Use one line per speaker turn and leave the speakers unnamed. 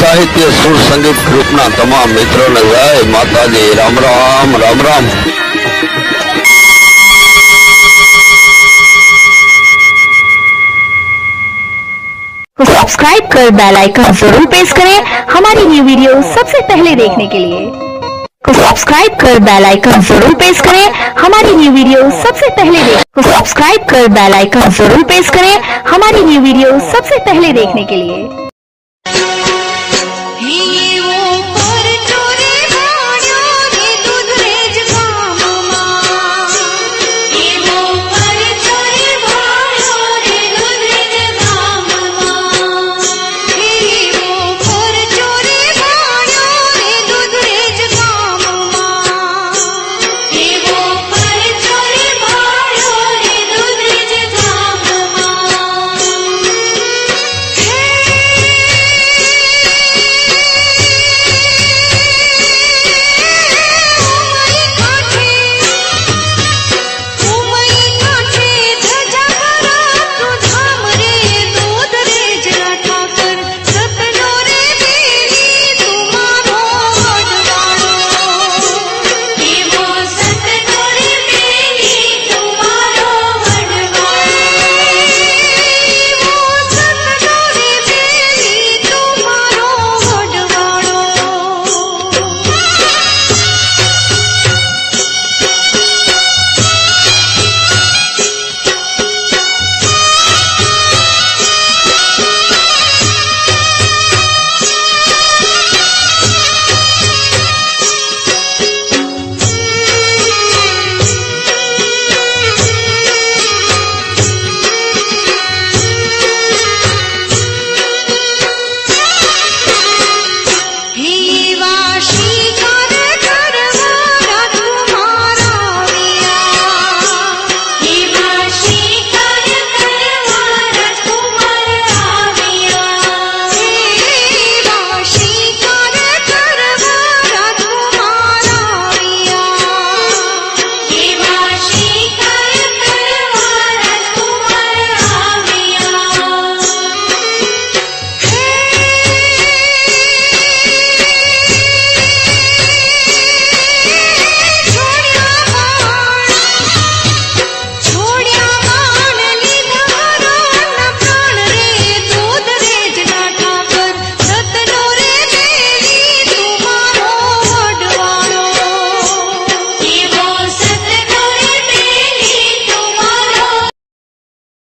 साहित्य सुर संगीत ग्रुपना तमाम मित्रों ने जय माताजी। राम राम राम राम।
सब्सक्राइब कर बेल आइकन जरूर प्रेस करें हमारी न्यू वीडियो सबसे पहले देखने के लिए। सब्सक्राइब कर बेल आइकन जरूर प्रेस करें हमारी न्यू वीडियो सबसे पहले सब्सक्राइब कर बेल आइकन जरूर प्रेस करें हमारी न्यू वीडियो सबसे पहले देखने के लिए।